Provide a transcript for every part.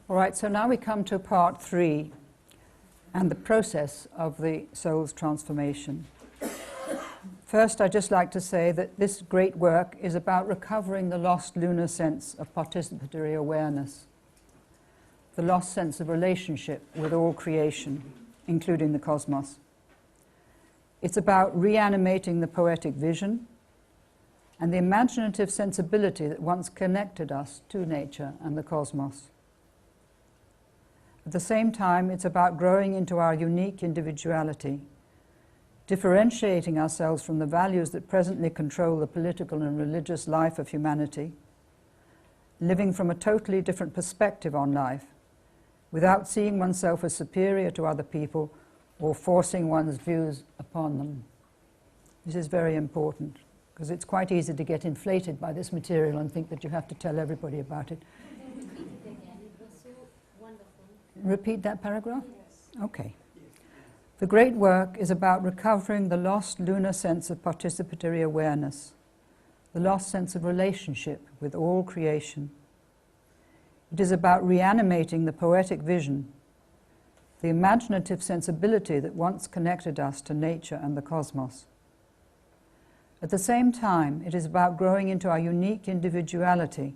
All right, so now we come to part 3 and the process of the soul's transformation. First, I'd just like to say that this great work is about recovering the lost lunar sense of participatory awareness, the lost sense of relationship with all creation, including the cosmos. It's about reanimating the poetic vision and the imaginative sensibility that once connected us to nature and the cosmos. At the same time, it's about growing into our unique individuality, differentiating ourselves from the values that presently control the political and religious life of humanity, living from a totally different perspective on life, without seeing oneself as superior to other people or forcing one's views upon them. This is very important, because it's quite easy to get inflated by this material and think that you have to tell everybody about it. Repeat that paragraph? Yes. Okay. The great work is about recovering the lost lunar sense of participatory awareness, the lost sense of relationship with all creation. It is about reanimating the poetic vision, the imaginative sensibility that once connected us to nature and the cosmos. At the same time, it is about growing into our unique individuality,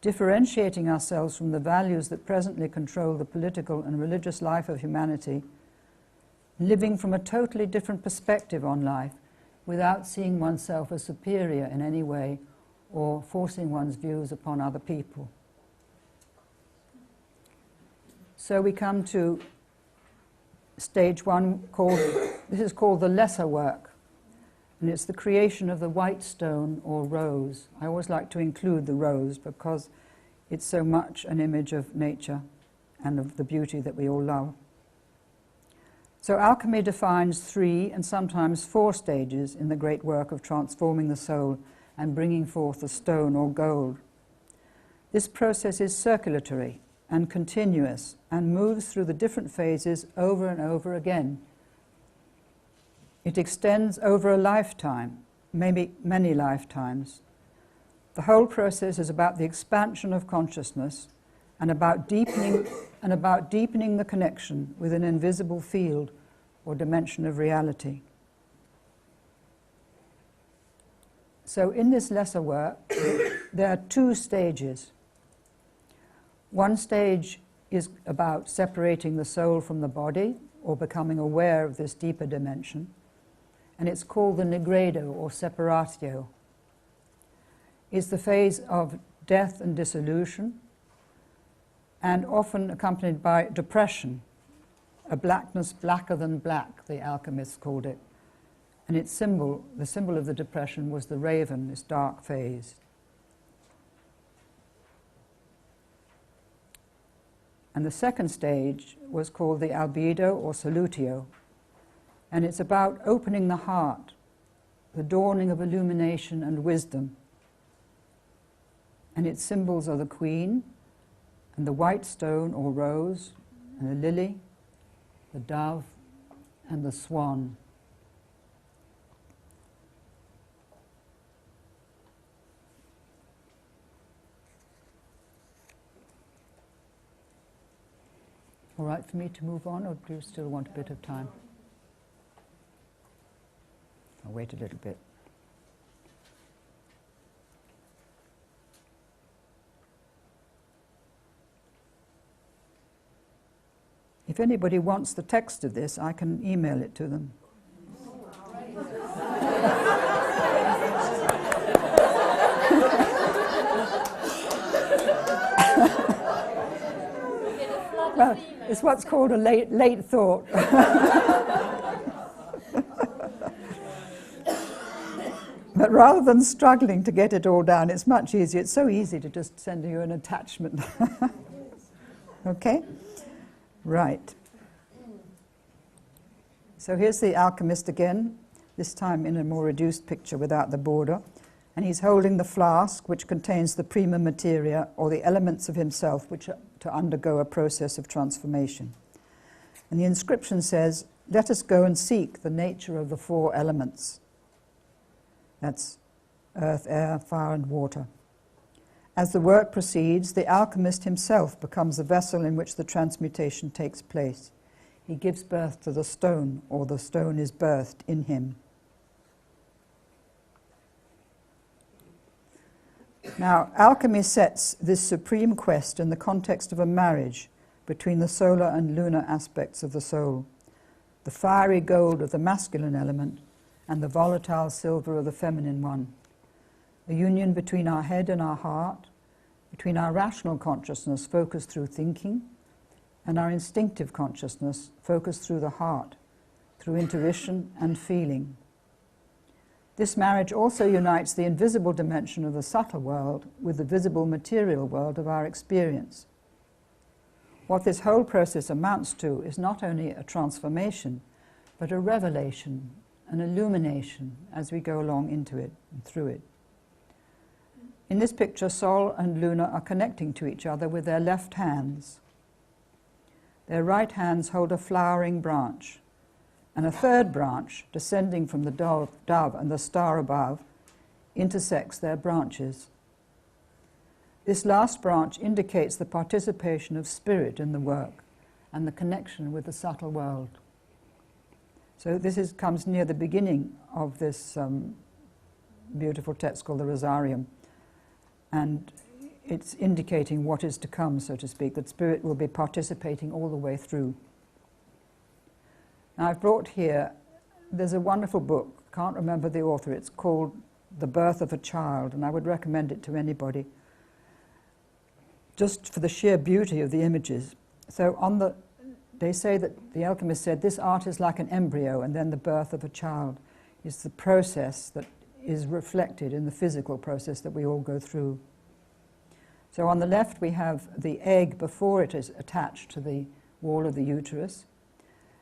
differentiating ourselves from the values that presently control the political and religious life of humanity, living from a totally different perspective on life without seeing oneself as superior in any way or forcing one's views upon other people. So we come to stage 1, this is called the lesser work, and it's the creation of the white stone or rose. I always like to include the rose because it's so much an image of nature and of the beauty that we all love. So alchemy defines 3 and sometimes 4 stages in the great work of transforming the soul and bringing forth the stone or gold. This process is circulatory and continuous and moves through the different phases over and over again. It extends over a lifetime, maybe many lifetimes. The whole process is about the expansion of consciousness and about deepening the connection with an invisible field or dimension of reality. So in this lesser work, there are 2 stages. One stage is about separating the soul from the body or becoming aware of this deeper dimension, and it's called the nigredo or separatio. It's the phase of death and dissolution, and often accompanied by depression, a blackness blacker than black, the alchemists called it. And its symbol, the symbol of the depression, was the raven, this dark phase. And the second stage was called the albedo or solutio, and it's about opening the heart, the dawning of illumination and wisdom. And its symbols are the queen, and the white stone or rose, and the lily, the dove, and the swan. All right for me to move on, or do you still want a bit of time? I'll wait a little bit. If anybody wants the text of this, I can email it to them. Well, it's what's called a late thought. But rather than struggling to get it all down, it's much easier. It's so easy to just send you an attachment. Okay? Right. So here's the alchemist again, this time in a more reduced picture without the border. And he's holding the flask which contains the prima materia, or the elements of himself which are to undergo a process of transformation. And the inscription says, "Let us go and seek the nature of the 4 elements." That's earth, air, fire, and water. As the work proceeds, the alchemist himself becomes the vessel in which the transmutation takes place. He gives birth to the stone, or the stone is birthed in him. Now, alchemy sets this supreme quest in the context of a marriage between the solar and lunar aspects of the soul, the fiery gold of the masculine element and the volatile silver of the feminine one, a union between our head and our heart, between our rational consciousness focused through thinking and our instinctive consciousness focused through the heart, through intuition and feeling. This marriage also unites the invisible dimension of the subtle world with the visible material world of our experience. What this whole process amounts to is not only a transformation, but a revelation, an illumination as we go along into it and through it. In this picture, Sol and Luna are connecting to each other with their left hands. Their right hands hold a flowering branch, and a third branch, descending from the dove and the star above, intersects their branches. This last branch indicates the participation of spirit in the work and the connection with the subtle world. So this comes near the beginning of this beautiful text called the Rosarium, and it's indicating what is to come, so to speak, that spirit will be participating all the way through. Now, I've brought here, there's a wonderful book, can't remember the author, it's called The Birth of a Child, and I would recommend it to anybody, just for the sheer beauty of the images. So they say that the alchemist said, this art is like an embryo, and then the birth of a child is the process that is reflected in the physical process that we all go through. So on the left we have the egg before it is attached to the wall of the uterus.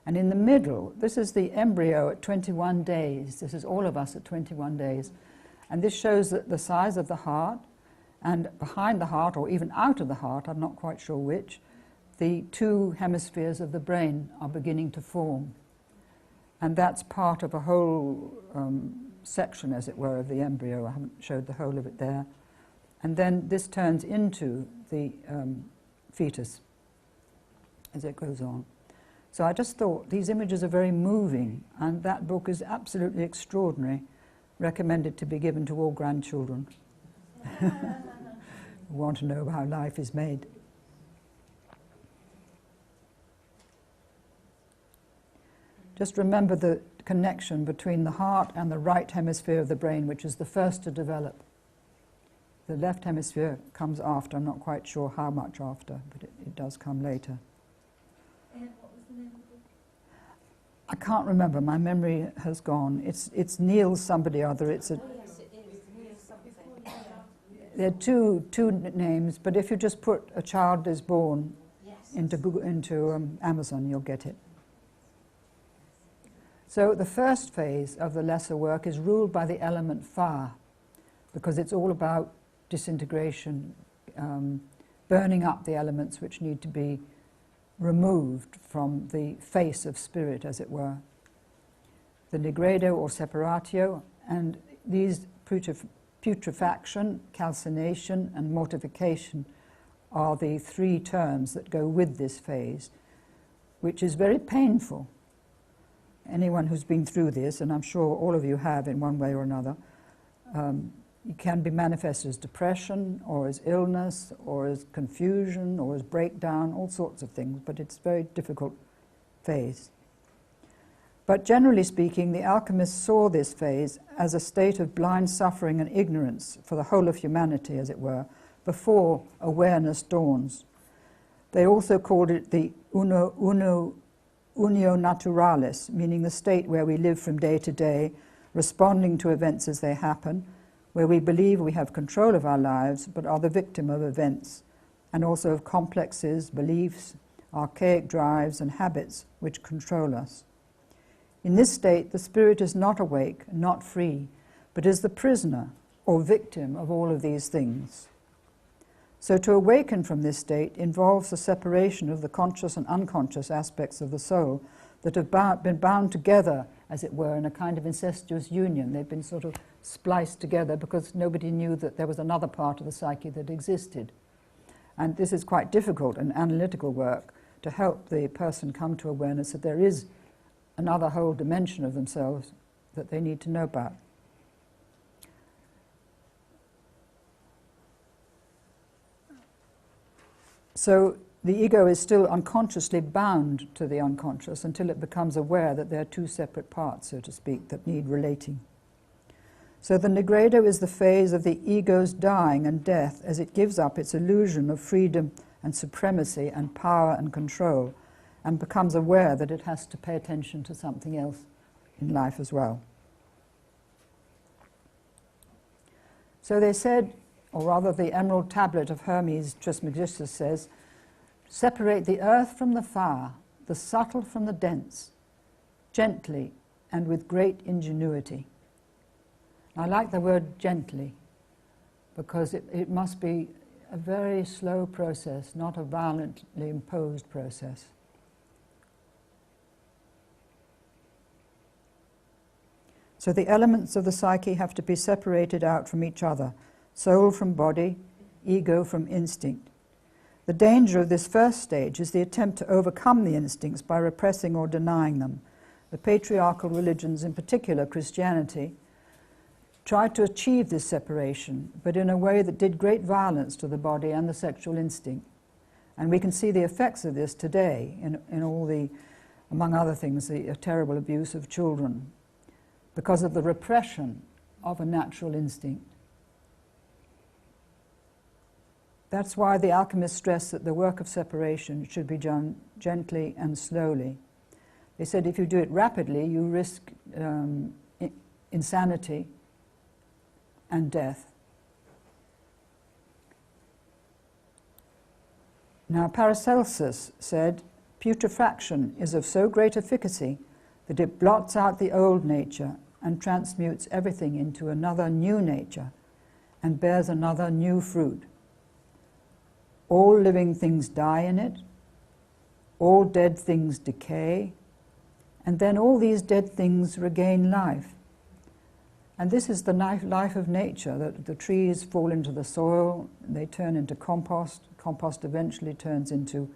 And in the middle, this is the embryo at 21 days. This is all of us at 21 days. And this shows that the size of the heart, and behind the heart, or even out of the heart, I'm not quite sure which, the two hemispheres of the brain are beginning to form. And that's part of a whole section, as it were, of the embryo. I haven't showed the whole of it there. And then this turns into the fetus as it goes on. So I just thought these images are very moving, and that book is absolutely extraordinary. Recommended to be given to all grandchildren who want to know how life is made. Just remember the connection between the heart and the right hemisphere of the brain, which is the first to develop. The left hemisphere comes after. I'm not quite sure how much after, but it does come later. I can't remember. My memory has gone. It's Neil somebody or other. It's a. Oh yes, it is. Neil something. There are two names, but if you just put "A Child is Born" into Amazon, you'll get it. So the first phase of the lesser work is ruled by the element fire, because it's all about disintegration, burning up the elements which need to be removed from the face of spirit, as it were. The nigredo or separatio, and these putrefaction, calcination, and mortification are the three terms that go with this phase, which is very painful. Anyone who's been through this, and I'm sure all of you have in one way or another, it can be manifested as depression, or as illness, or as confusion, or as breakdown, all sorts of things, but it's a very difficult phase. But generally speaking, the alchemists saw this phase as a state of blind suffering and ignorance for the whole of humanity, as it were, before awareness dawns. They also called it the unio naturalis, meaning the state where we live from day to day, responding to events as they happen, where we believe we have control of our lives but are the victim of events, and also of complexes, beliefs, archaic drives and habits which control us. In this state, the spirit is not awake, not free, but is the prisoner or victim of all of these things. So to awaken from this state involves the separation of the conscious and unconscious aspects of the soul that have been bound together, as it were, in a kind of incestuous union. They've been sort of spliced together because nobody knew that there was another part of the psyche that existed. And this is quite difficult in analytical work to help the person come to awareness that there is another whole dimension of themselves that they need to know about. So the ego is still unconsciously bound to the unconscious until it becomes aware that there are two separate parts, so to speak, that need relating. So the nigredo is the phase of the ego's dying and death as it gives up its illusion of freedom and supremacy and power and control and becomes aware that it has to pay attention to something else in life as well. So they said, or rather the Emerald Tablet of Hermes Trismegistus says, separate the earth from the fire, the subtle from the dense, gently and with great ingenuity. I like the word gently because it must be a very slow process, not a violently imposed process. So the elements of the psyche have to be separated out from each other, soul from body, ego from instinct. The danger of this first stage is the attempt to overcome the instincts by repressing or denying them. The patriarchal religions, in particular Christianity, tried to achieve this separation, but in a way that did great violence to the body and the sexual instinct. And we can see the effects of this today in all the, among other things, the terrible abuse of children because of the repression of a natural instinct. That's why the alchemists stress that the work of separation should be done gently and slowly. They said if you do it rapidly, you risk insanity and death. Now Paracelsus said, putrefaction is of so great efficacy that it blots out the old nature and transmutes everything into another new nature and bears another new fruit. All living things die in it, all dead things decay, and then all these dead things regain life. And this is the life of nature, that the trees fall into the soil, they turn into compost, compost eventually turns into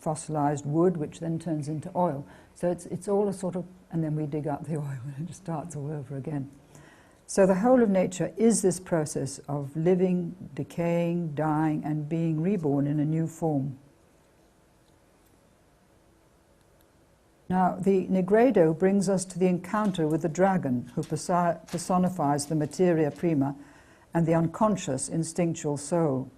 fossilized wood, which then turns into oil. So it's all a sort of, and then we dig up the oil and it starts all over again. So the whole of nature is this process of living, decaying, dying, and being reborn in a new form. Now, the nigredo brings us to the encounter with the dragon, who personifies the materia prima and the unconscious instinctual soul.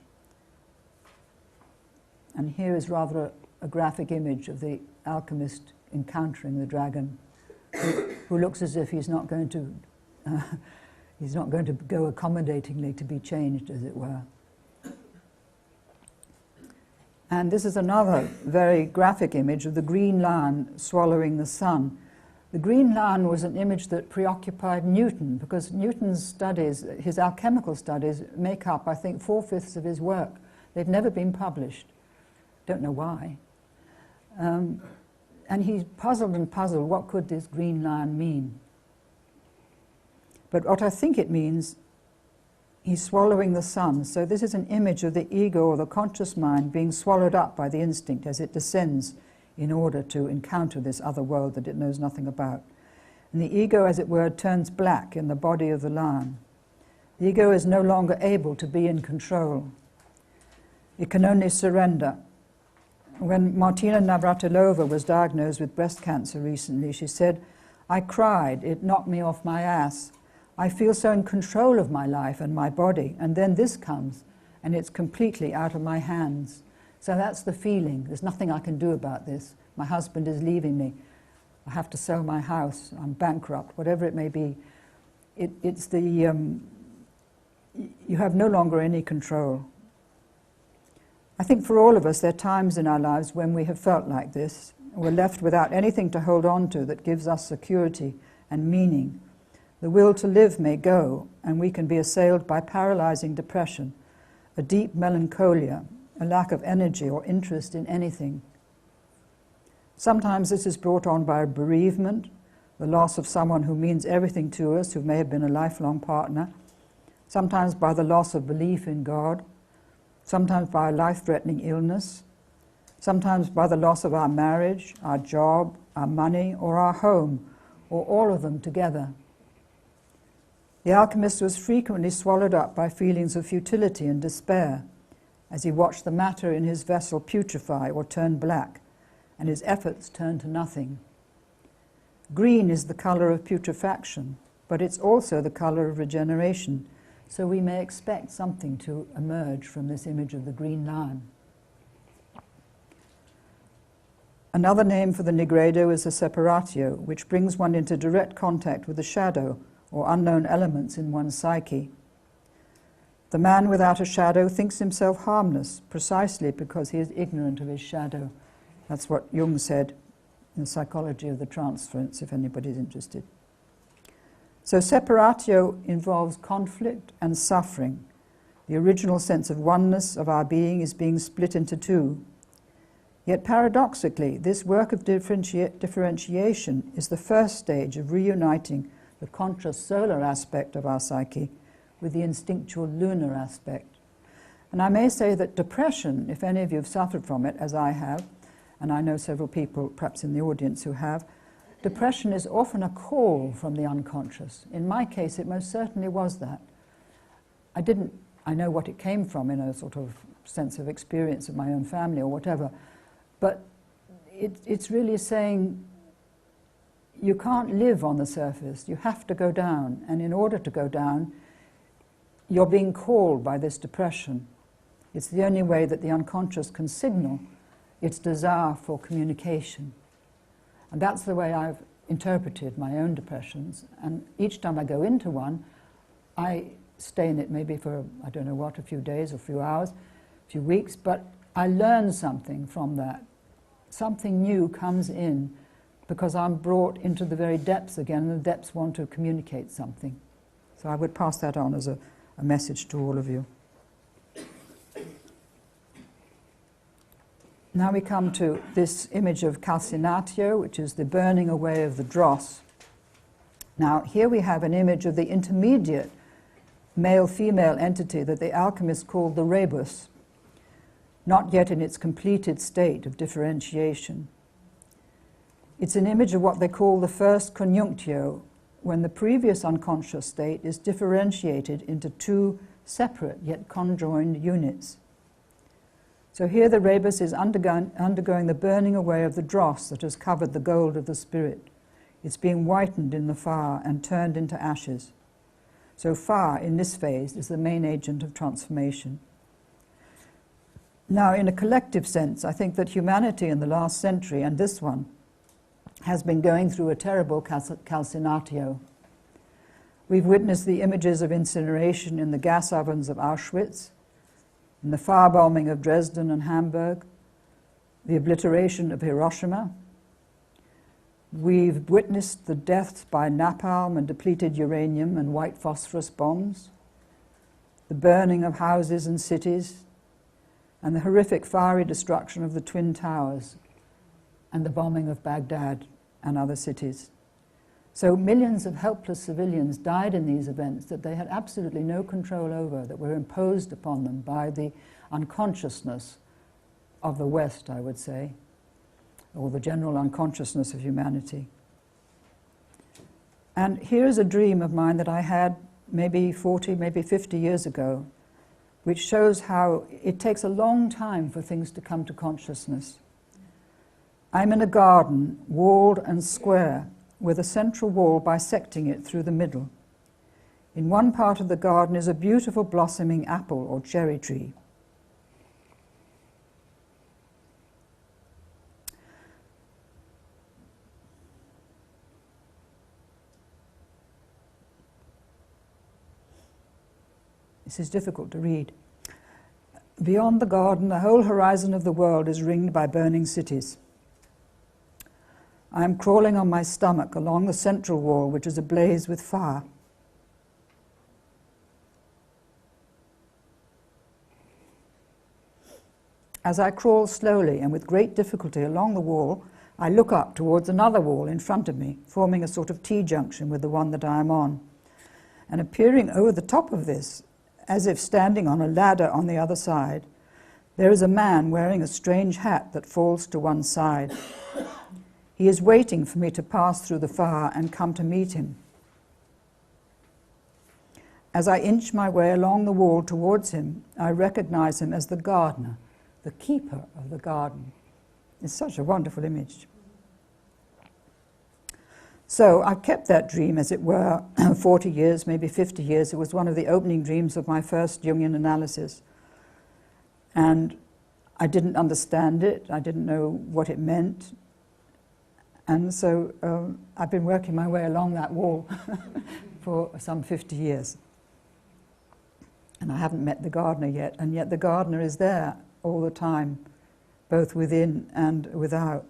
And here is rather a graphic image of the alchemist encountering the dragon, who looks as if he's not going to go accommodatingly to be changed, as it were. And this is another very graphic image of the green lion swallowing the sun. The green lion was an image that preoccupied Newton, because Newton's studies, his alchemical studies, make up, I think, 4/5 of his work. They've never been published. Don't know why. And he puzzled and puzzled, what could this green lion mean? But what I think it means, he's swallowing the sun. So this is an image of the ego or the conscious mind being swallowed up by the instinct as it descends in order to encounter this other world that it knows nothing about. And the ego, as it were, turns black in the body of the lion. The ego is no longer able to be in control. It can only surrender. When Martina Navratilova was diagnosed with breast cancer recently, she said, "I cried, it knocked me off my ass. I feel so in control of my life and my body, and then this comes, and it's completely out of my hands." So that's the feeling. There's nothing I can do about this. My husband is leaving me. I have to sell my house. I'm bankrupt, whatever it may be. It's the, you have no longer any control. I think for all of us, there are times in our lives when we have felt like this. We're left without anything to hold on to that gives us security and meaning. The will to live may go, and we can be assailed by paralyzing depression, a deep melancholia, a lack of energy or interest in anything. Sometimes this is brought on by a bereavement, the loss of someone who means everything to us, who may have been a lifelong partner, sometimes by the loss of belief in God, sometimes by a life-threatening illness, sometimes by the loss of our marriage, our job, our money, or our home, or all of them together. The alchemist was frequently swallowed up by feelings of futility and despair as he watched the matter in his vessel putrefy or turn black, and his efforts turn to nothing. Green is the color of putrefaction, but it's also the color of regeneration, so we may expect something to emerge from this image of the green lion. Another name for the nigredo is the separatio, which brings one into direct contact with the shadow or unknown elements in one's psyche. The man without a shadow thinks himself harmless precisely because he is ignorant of his shadow. That's what Jung said in the Psychology of the Transference, if anybody's interested. So separatio involves conflict and suffering. The original sense of oneness of our being is being split into two. Yet paradoxically, this work of differentiation is the first stage of reuniting the conscious solar aspect of our psyche with the instinctual lunar aspect. And I may say that depression, if any of you have suffered from it, as I have, and I know several people perhaps in the audience who have, depression is often a call from the unconscious. In my case, it most certainly was that. I know what it came from in a sort of sense of experience of my own family or whatever, but it's really saying you can't live on the surface, you have to go down, and in order to go down, you're being called by this depression. It's the only way that the unconscious can signal its desire for communication. And that's the way I've interpreted my own depressions, and each time I go into one, I stay in it maybe for, I don't know what, a few days or a few hours, a few weeks, but I learn something from that. Something new comes in because I'm brought into the very depths again, and the depths want to communicate something. So I would pass that on as a message to all of you. Now we come to this image of calcinatio, which is the burning away of the dross. Now here we have an image of the intermediate male-female entity that the alchemists called the rebus, not yet in its completed state of differentiation. It's an image of what they call the first conjunctio, when the previous unconscious state is differentiated into two separate yet conjoined units. So here the rebus is undergoing the burning away of the dross that has covered the gold of the spirit. It's being whitened in the fire and turned into ashes. So fire, in this phase, is the main agent of transformation. Now, in a collective sense, I think that humanity in the last century, and this one, has been going through a terrible calcinatio. We've witnessed the images of incineration in the gas ovens of Auschwitz, in the firebombing of Dresden and Hamburg, the obliteration of Hiroshima. We've witnessed the deaths by napalm and depleted uranium and white phosphorus bombs, the burning of houses and cities, and the horrific fiery destruction of the Twin Towers, and the bombing of Baghdad and other cities. So millions of helpless civilians died in these events that they had absolutely no control over, that were imposed upon them by the unconsciousness of the West, I would say, or the general unconsciousness of humanity. And here's a dream of mine that I had maybe 40, maybe 50 years ago, which shows how it takes a long time for things to come to consciousness. I'm in a garden, walled and square, with a central wall bisecting it through the middle. In one part of the garden is a beautiful blossoming apple or cherry tree. This is difficult to read. Beyond the garden, the whole horizon of the world is ringed by burning cities. I am crawling on my stomach along the central wall, which is ablaze with fire. As I crawl slowly and with great difficulty along the wall, I look up towards another wall in front of me, forming a sort of T-junction with the one that I am on. And appearing over the top of this, as if standing on a ladder on the other side, there is a man wearing a strange hat that falls to one side. He is waiting for me to pass through the fire and come to meet him. As I inch my way along the wall towards him, I recognize him as the gardener, the keeper of the garden. It's such a wonderful image. So I kept that dream, as it were, 40 years, maybe 50 years. It was one of the opening dreams of my first Jungian analysis. And I didn't understand it. I didn't know what it meant. And so I've been working my way along that wall for some 50 years. And I haven't met the gardener yet, and yet the gardener is there all the time, both within and without.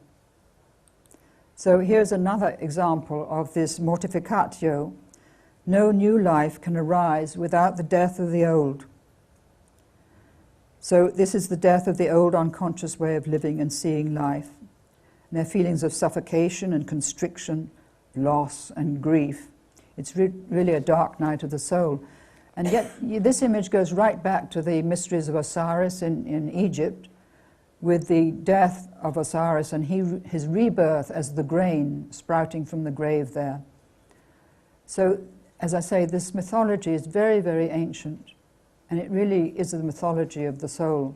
So here's another example of this mortificatio. No new life can arise without the death of the old. So this is the death of the old unconscious way of living and seeing life. And their feelings of suffocation and constriction, loss and grief. It's really a dark night of the soul. And yet this image goes right back to the mysteries of Osiris in Egypt, with the death of Osiris and his rebirth as the grain sprouting from the grave there. So, as I say, this mythology is very, very ancient, and it really is the mythology of the soul.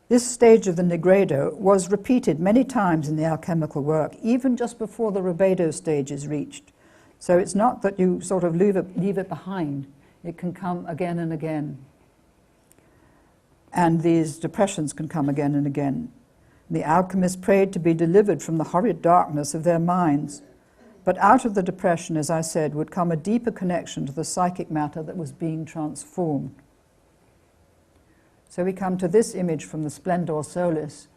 This stage of the Nigredo was repeated many times in the alchemical work, even just before the Rubedo stage is reached. So it's not that you sort of leave it behind. It can come again and again. And these depressions can come again and again. The alchemists prayed to be delivered from the horrid darkness of their minds. But out of the depression, as I said, would come a deeper connection to the psychic matter that was being transformed. So we come to this image from the Splendor Solis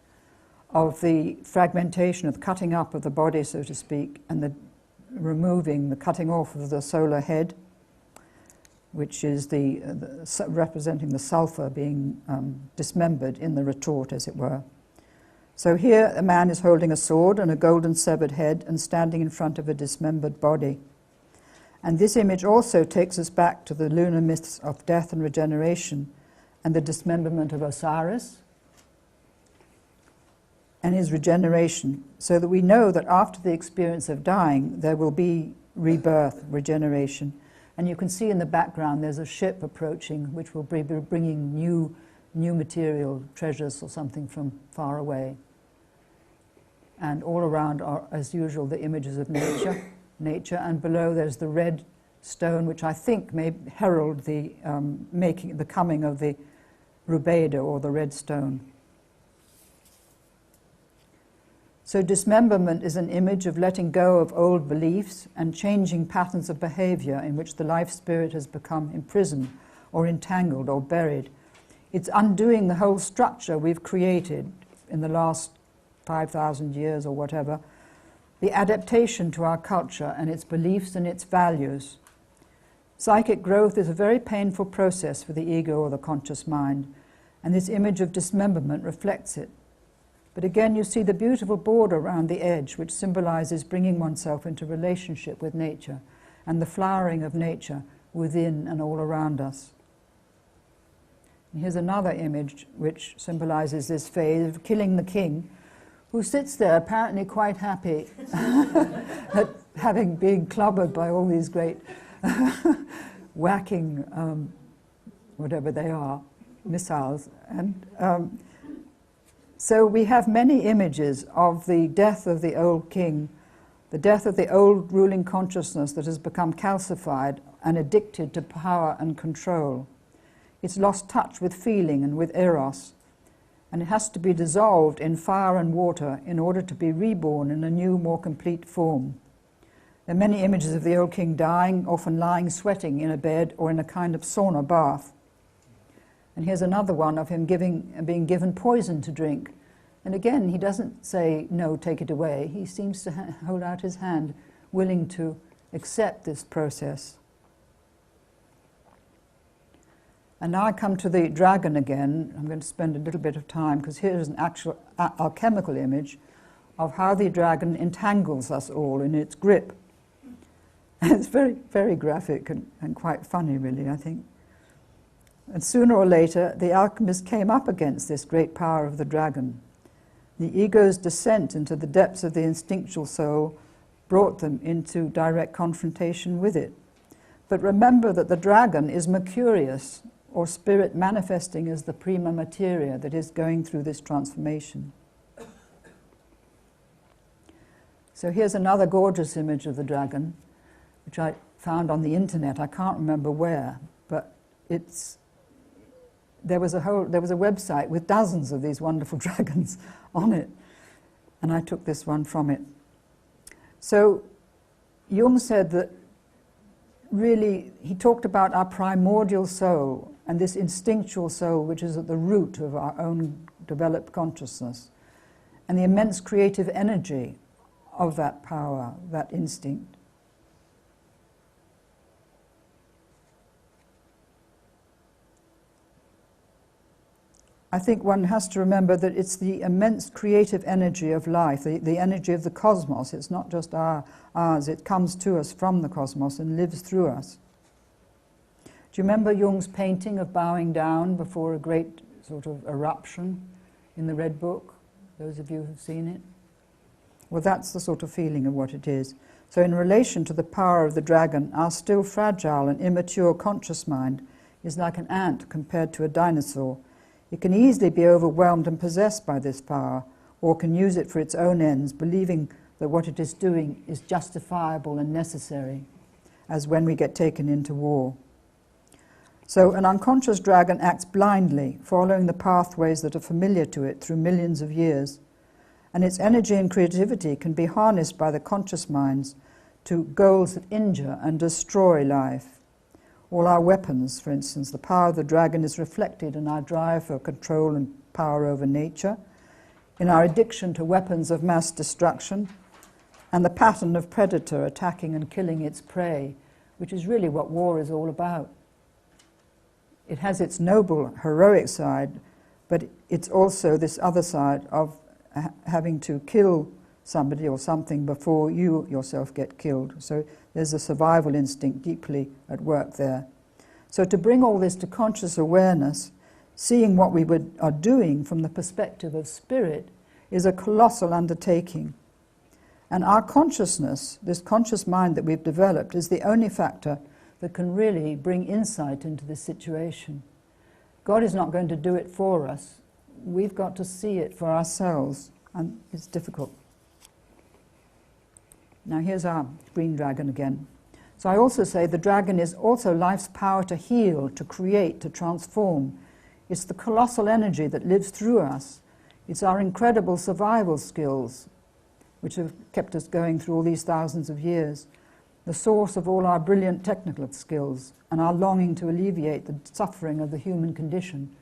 of the fragmentation, of the cutting up of the body, so to speak, and the cutting off of the solar head, which is representing the sulfur being dismembered in the retort, as it were. So here a man is holding a sword and a golden severed head and standing in front of a dismembered body. And this image also takes us back to the lunar myths of death and regeneration and the dismemberment of Osiris and his regeneration, so that we know that after the experience of dying there will be rebirth, regeneration. And you can see in the background there's a ship approaching which will be bringing new material, treasures or something from far away. And all around are, as usual, the images of nature, and below there's the red stone, which I think may herald the coming of the rubedo, or the red stone. So dismemberment is an image of letting go of old beliefs and changing patterns of behavior in which the life spirit has become imprisoned or entangled or buried. It's undoing the whole structure we've created in the last 5,000 years or whatever, the adaptation to our culture and its beliefs and its values. Psychic growth is a very painful process for the ego or the conscious mind, and this image of dismemberment reflects it. But again, you see the beautiful border around the edge, which symbolizes bringing oneself into relationship with nature and the flowering of nature within and all around us. And here's another image which symbolizes this phase of killing the king, who sits there apparently quite happy at having been clobbered by all these great whacking, whatever they are, missiles. And so we have many images of the death of the old king, the death of the old ruling consciousness that has become calcified and addicted to power and control. It's lost touch with feeling and with eros, and it has to be dissolved in fire and water in order to be reborn in a new, more complete form. There are many images of the old king dying, often lying sweating in a bed or in a kind of sauna bath. And here's another one of him being given poison to drink. And again, he doesn't say, no, take it away. He seems to hold out his hand, willing to accept this process. And now I come to the dragon again. I'm going to spend a little bit of time because here is an actual alchemical image of how the dragon entangles us all in its grip. And it's very, very graphic and quite funny, really, I think. And sooner or later, the alchemist came up against this great power of the dragon. The ego's descent into the depths of the instinctual soul brought them into direct confrontation with it. But remember that the dragon is Mercurius, or spirit manifesting as the prima materia that is going through this transformation. So here's another gorgeous image of the dragon, which I found on the internet. I can't remember where, but there was a website with dozens of these wonderful dragons on it, and I took this one from it. So Jung said that really he talked about our primordial soul and this instinctual soul which is at the root of our own developed consciousness, and the immense creative energy of that power, that instinct. I think one has to remember that it's the immense creative energy of life, the energy of the cosmos. It's not just ours, it comes to us from the cosmos and lives through us. Do you remember Jung's painting of bowing down before a great sort of eruption in the Red Book? Those of you who've seen it? Well, that's the sort of feeling of what it is. So in relation to the power of the dragon, our still fragile and immature conscious mind is like an ant compared to a dinosaur. It can easily be overwhelmed and possessed by this power, or can use it for its own ends, believing that what it is doing is justifiable and necessary, as when we get taken into war. So an unconscious dragon acts blindly, following the pathways that are familiar to it through millions of years, and its energy and creativity can be harnessed by the conscious minds to goals that injure and destroy life. All our weapons, for instance, the power of the dragon is reflected in our drive for control and power over nature, in our addiction to weapons of mass destruction, and the pattern of predator attacking and killing its prey, which is really what war is all about. It has its noble, heroic side, but it's also this other side of having to kill somebody or something before you yourself get killed. So there's a survival instinct deeply at work there. So to bring all this to conscious awareness, seeing what we are doing from the perspective of spirit, is a colossal undertaking. And our consciousness, this conscious mind that we've developed, is the only factor that can really bring insight into this situation. God is not going to do it for us. We've got to see it for ourselves, and it's difficult. Now here's our green dragon again. So I also say the dragon is also life's power to heal, to create, to transform. It's the colossal energy that lives through us. It's our incredible survival skills, which have kept us going through all these thousands of years, the source of all our brilliant technical skills and our longing to alleviate the suffering of the human condition.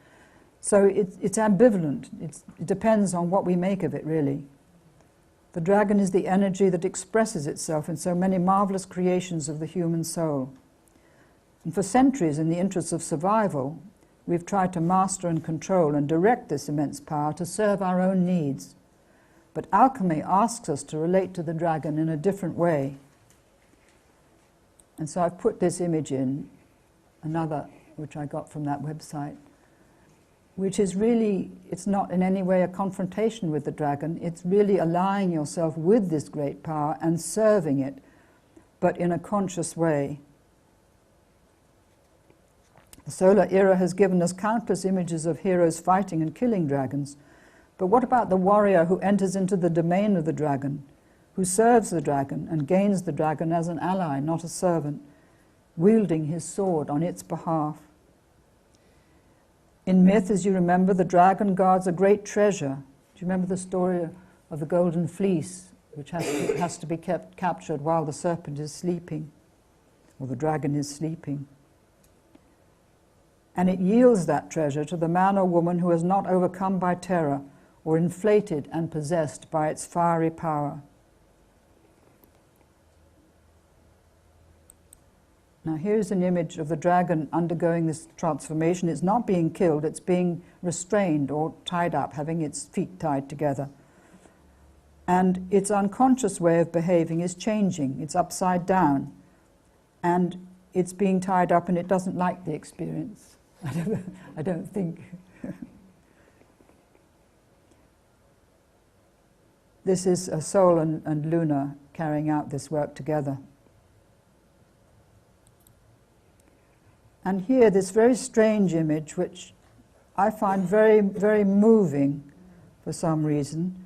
So it's ambivalent. It depends on what we make of it, really. The dragon is the energy that expresses itself in so many marvelous creations of the human soul. And for centuries, in the interests of survival, we've tried to master and control and direct this immense power to serve our own needs. But alchemy asks us to relate to the dragon in a different way. And so I've put this image in, another which I got from that website, which is really, it's not in any way a confrontation with the dragon, it's really allying yourself with this great power and serving it, but in a conscious way. The solar era has given us countless images of heroes fighting and killing dragons, but what about the warrior who enters into the domain of the dragon, who serves the dragon and gains the dragon as an ally, not a servant, wielding his sword on its behalf? In myth, as you remember, the dragon guards a great treasure. Do you remember the story of the golden fleece, which has to be captured while the serpent is sleeping, or the dragon is sleeping? And it yields that treasure to the man or woman who is not overcome by terror or inflated and possessed by its fiery power. Now Now here's an image of the dragon undergoing this transformation. It's not being killed, it's being restrained or tied up, having its feet tied together. And its unconscious way of behaving is changing. It's upside down. And it's being tied up and it doesn't like the experience. I don't think. This is a Soul and Luna carrying out this work together. And here, this very strange image, which I find very, very moving for some reason,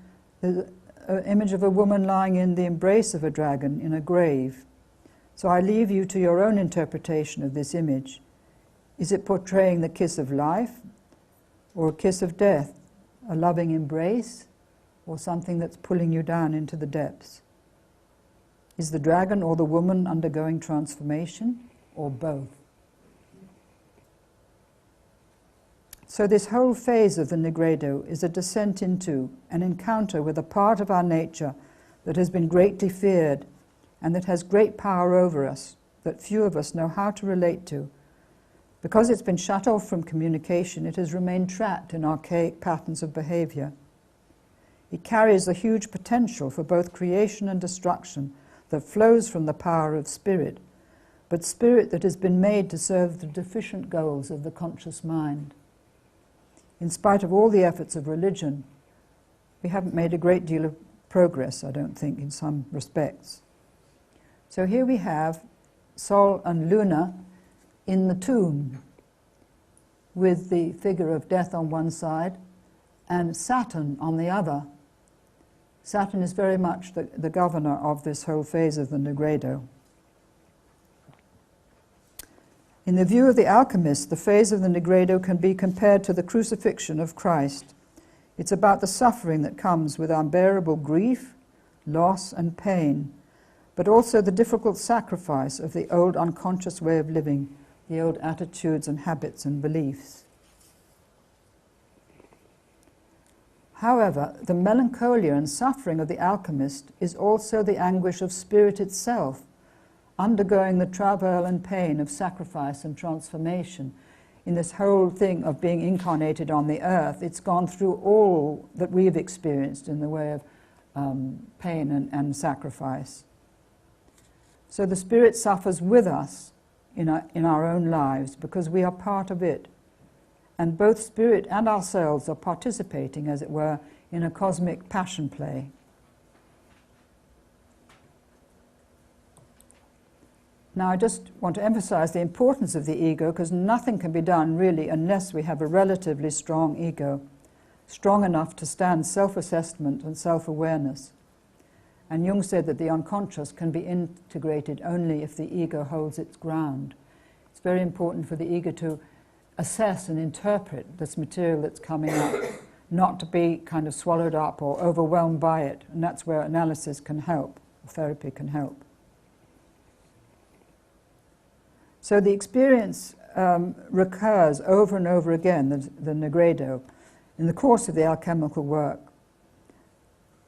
is an image of a woman lying in the embrace of a dragon in a grave. So I leave you to your own interpretation of this image. Is it portraying the kiss of life or a kiss of death, a loving embrace, or something that's pulling you down into the depths? Is the dragon or the woman undergoing transformation, or both? So this whole phase of the Nigredo is a descent into, an encounter with a part of our nature that has been greatly feared and that has great power over us, that few of us know how to relate to. Because it's been shut off from communication, it has remained trapped in archaic patterns of behavior. It carries a huge potential for both creation and destruction that flows from the power of spirit, but spirit that has been made to serve the deficient goals of the conscious mind. In spite of all the efforts of religion, we haven't made a great deal of progress, I don't think, in some respects. So here we have Sol and Luna in the tomb, with the figure of death on one side and Saturn on the other. Saturn is very much the governor of this whole phase of the Nigredo. In the view of the alchemist, the phase of the Nigredo can be compared to the crucifixion of Christ. It's about the suffering that comes with unbearable grief, loss, and pain, but also the difficult sacrifice of the old unconscious way of living, the old attitudes and habits and beliefs. However, the melancholia and suffering of the alchemist is also the anguish of spirit itself, undergoing the travail and pain of sacrifice and transformation. In this whole thing of being incarnated on the earth, it's gone through all that we've experienced in the way of pain and sacrifice. So the spirit suffers with us in our own lives because we are part of it. And both spirit and ourselves are participating, as it were, in a cosmic passion play. Now, I just want to emphasize the importance of the ego, because nothing can be done, really, unless we have a relatively strong ego, strong enough to stand self-assessment and self-awareness. And Jung said that the unconscious can be integrated only if the ego holds its ground. It's very important for the ego to assess and interpret this material that's coming up, not to be kind of swallowed up or overwhelmed by it. And that's where analysis can help, therapy can help. So the experience recurs over and over again, the Nigredo, in the course of the alchemical work.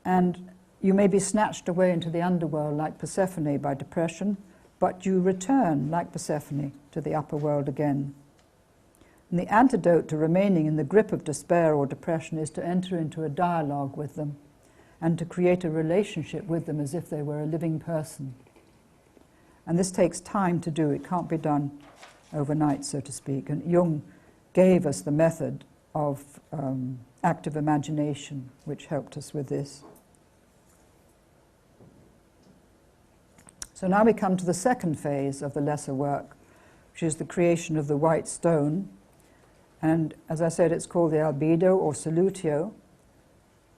And you may be snatched away into the underworld like Persephone by depression, but you return, like Persephone, to the upper world again. And the antidote to remaining in the grip of despair or depression is to enter into a dialogue with them and to create a relationship with them as if they were a living person. And this takes time to do. It can't be done overnight, so to speak. And Jung gave us the method of active imagination, which helped us with this. So now we come to the second phase of the lesser work, which is the creation of the white stone. And as I said, it's called the albedo or solutio,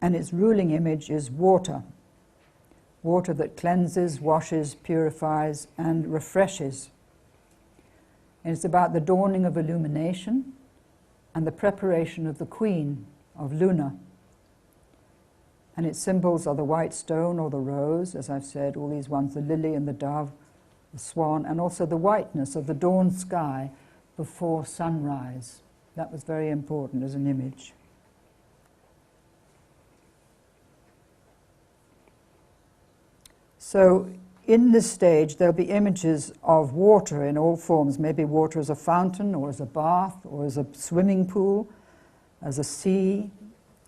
and its ruling image is water. Water that cleanses, washes, purifies, and refreshes. And it's about the dawning of illumination and the preparation of the queen, of Luna. And its symbols are the white stone or the rose, as I've said, all these ones, the lily and the dove, the swan, and also the whiteness of the dawn sky before sunrise. That was very important as an image. So in this stage there'll be images of water in all forms, maybe water as a fountain or as a bath or as a swimming pool, as a sea,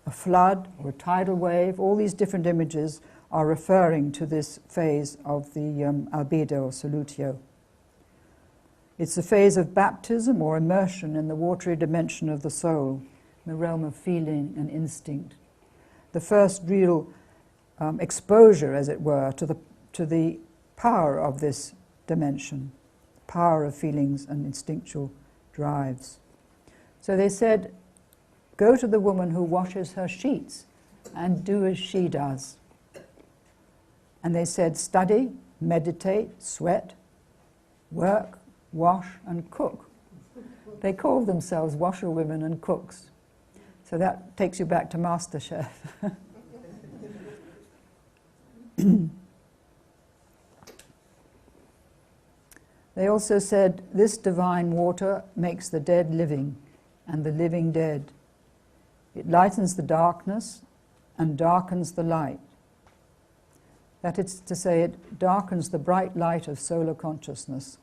a flood or a tidal wave. All these different images are referring to this phase of the albedo or solutio. It's a phase of baptism or immersion in the watery dimension of the soul, the realm of feeling and instinct. The first real exposure, as it were, to the power of this dimension, power of feelings and instinctual drives. So they said, go to the woman who washes her sheets and do as she does. And they said, study, meditate, sweat, work, wash and cook. They called themselves washerwomen and cooks. So that takes you back to MasterChef. They also said, this divine water makes the dead living and the living dead. It lightens the darkness and darkens the light. That is to say, it darkens the bright light of solar consciousness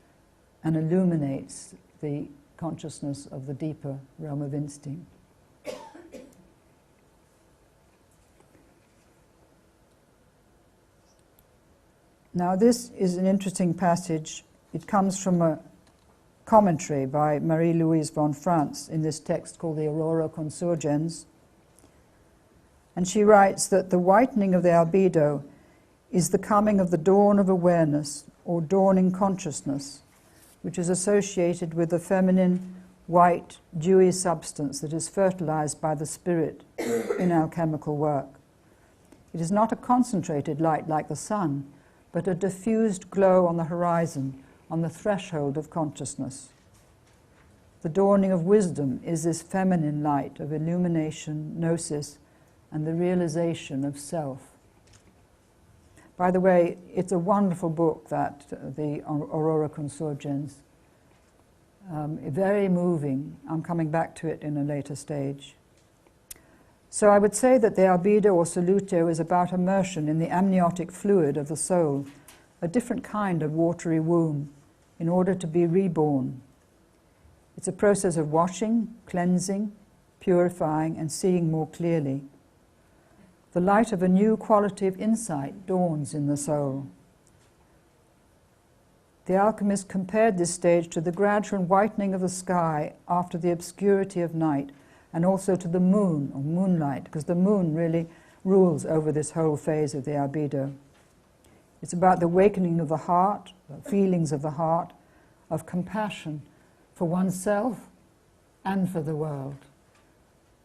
and illuminates the consciousness of the deeper realm of instinct. Now this is an interesting passage. It comes from a commentary by Marie-Louise von Franz in this text called the Aurora Consurgens. And she writes that the whitening of the albedo is the coming of the dawn of awareness or dawning consciousness, which is associated with the feminine, white, dewy substance that is fertilized by the spirit in alchemical work. It is not a concentrated light like the sun, but a diffused glow on the horizon, on the threshold of consciousness. The dawning of wisdom is this feminine light of illumination, gnosis, and the realization of self. By the way, it's a wonderful book, that the Aurora Consurgens. Very moving. I'm coming back to it in a later stage. So I would say that the albedo or solutio is about immersion in the amniotic fluid of the soul, a different kind of watery womb, in order to be reborn. It's a process of washing, cleansing, purifying, and seeing more clearly. The light of a new quality of insight dawns in the soul. The alchemist compared this stage to the gradual whitening of the sky after the obscurity of night, and also to the moon or moonlight, because the moon really rules over this whole phase of the albedo. It's about the awakening of the heart, the feelings of the heart, of compassion for oneself and for the world.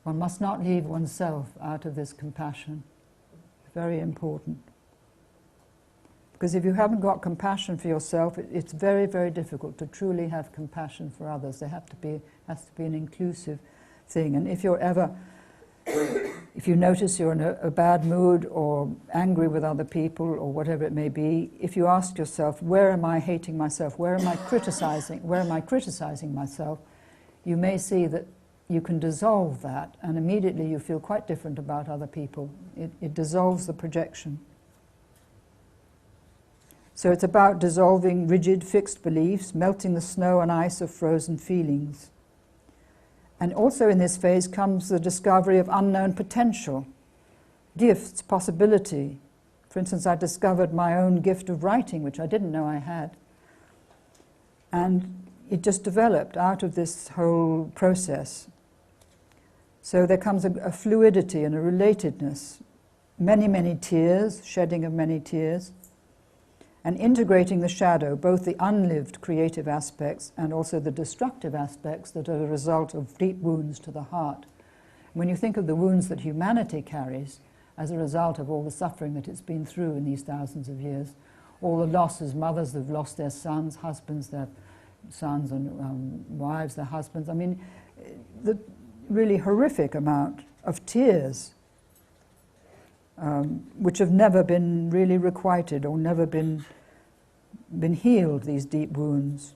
One must not leave oneself out of this compassion. Very important. Because if you haven't got compassion for yourself, it's very, very difficult to truly have compassion for others. There has to be an inclusive thing. And if you're ever, if you notice you're in a bad mood or angry with other people or whatever it may be, if you ask yourself, where am I hating myself? Where am I criticizing myself? You may see that you can dissolve that, and immediately you feel quite different about other people. It dissolves the projection. So it's about dissolving rigid, fixed beliefs, melting the snow and ice of frozen feelings. And also in this phase comes the discovery of unknown potential, gifts, possibility. For instance, I discovered my own gift of writing, which I didn't know I had. And it just developed out of this whole process. So there comes a fluidity and a relatedness, many, many tears, shedding of many tears, and integrating the shadow, both the unlived creative aspects and also the destructive aspects that are the result of deep wounds to the heart. When you think of the wounds that humanity carries as a result of all the suffering that it's been through in these thousands of years, all the losses, mothers that have lost their sons, husbands, their sons, and wives, their husbands, I mean, the really horrific amount of tears which have never been really requited or never been healed, these deep wounds.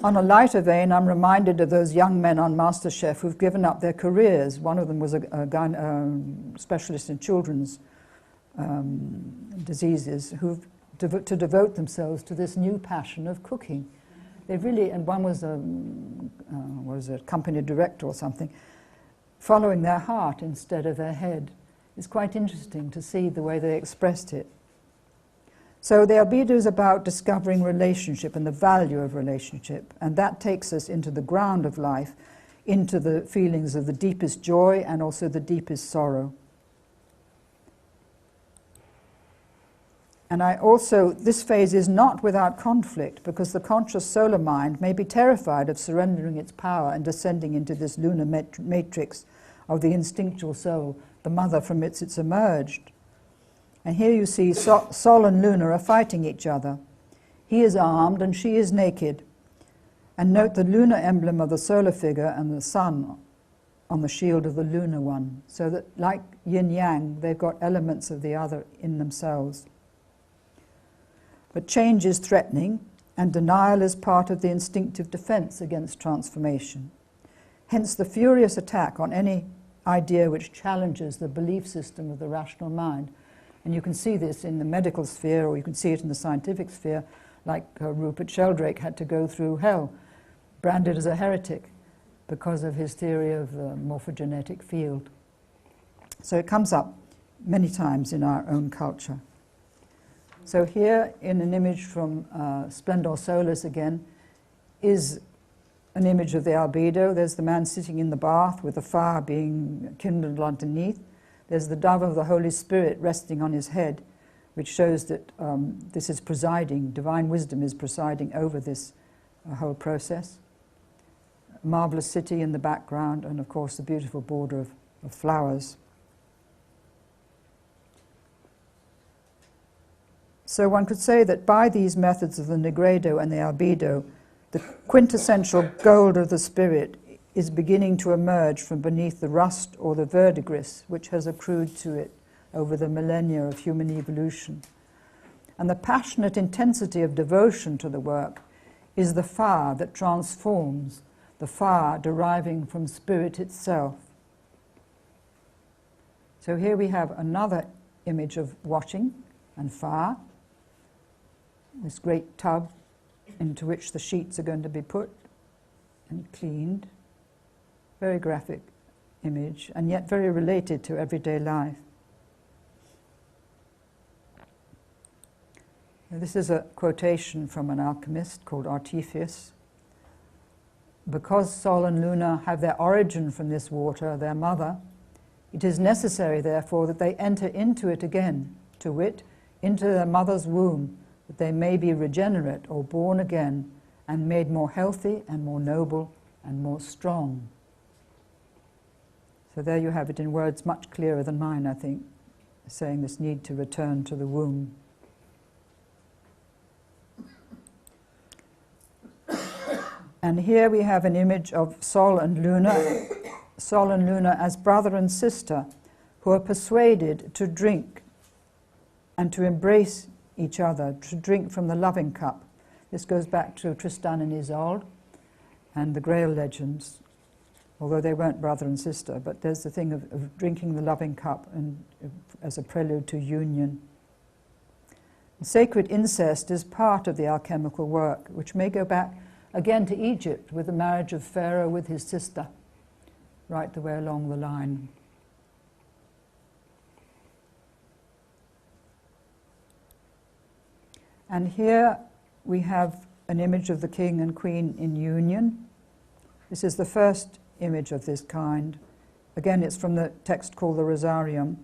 On a lighter vein, I'm reminded of those young men on MasterChef who've given up their careers. One of them was a specialist in children's diseases who've to devote themselves to this new passion of cooking. They really, and one was a company director or something, following their heart instead of their head. It's quite interesting to see the way they expressed it. So the albedo is about discovering relationship and the value of relationship, and that takes us into the ground of life, into the feelings of the deepest joy and also the deepest sorrow. And this phase is not without conflict, because the conscious solar mind may be terrified of surrendering its power and descending into this lunar matrix of the instinctual soul, the mother from which it's emerged. And here you see Sol and Luna are fighting each other. He is armed and she is naked. And note the lunar emblem of the solar figure and the sun on the shield of the lunar one. So that, like yin-yang, they've got elements of the other in themselves. But change is threatening, and denial is part of the instinctive defense against transformation. Hence the furious attack on any idea which challenges the belief system of the rational mind. And you can see this in the medical sphere, or you can see it in the scientific sphere, like Rupert Sheldrake had to go through hell, branded as a heretic because of his theory of the morphogenetic field. So it comes up many times in our own culture. So here, in an image from Splendor Solis again, is an image of the albedo. There's the man sitting in the bath with the fire being kindled underneath. There's the dove of the Holy Spirit resting on his head, which shows that this is presiding, divine wisdom is presiding over this whole process. A marvelous city in the background, and of course the beautiful border of flowers. So one could say that by these methods of the nigredo and the albedo, the quintessential gold of the spirit is beginning to emerge from beneath the rust or the verdigris which has accrued to it over the millennia of human evolution. And the passionate intensity of devotion to the work is the fire that transforms, the fire deriving from spirit itself. So here we have another image of washing and fire. This great tub into which the sheets are going to be put and cleaned. Very graphic image, and yet very related to everyday life. Now, this is a quotation from an alchemist called Artifice. Because Sol and Luna have their origin from this water, their mother, it is necessary, therefore, that they enter into it again, to wit, into their mother's womb, that they may be regenerate or born again and made more healthy and more noble and more strong. So there you have it in words much clearer than mine, I think, saying this need to return to the womb. And here we have an image of Sol and Luna as brother and sister who are persuaded to drink and to embrace each other, to drink from the loving cup. This goes back to Tristan and Isolde and the Grail legends, although they weren't brother and sister, but there's the thing of drinking the loving cup and as a prelude to union. Sacred incest is part of the alchemical work, which may go back again to Egypt with the marriage of Pharaoh with his sister, right the way along the line. And here we have an image of the king and queen in union. This is the first image of this kind. Again, it's from the text called the Rosarium.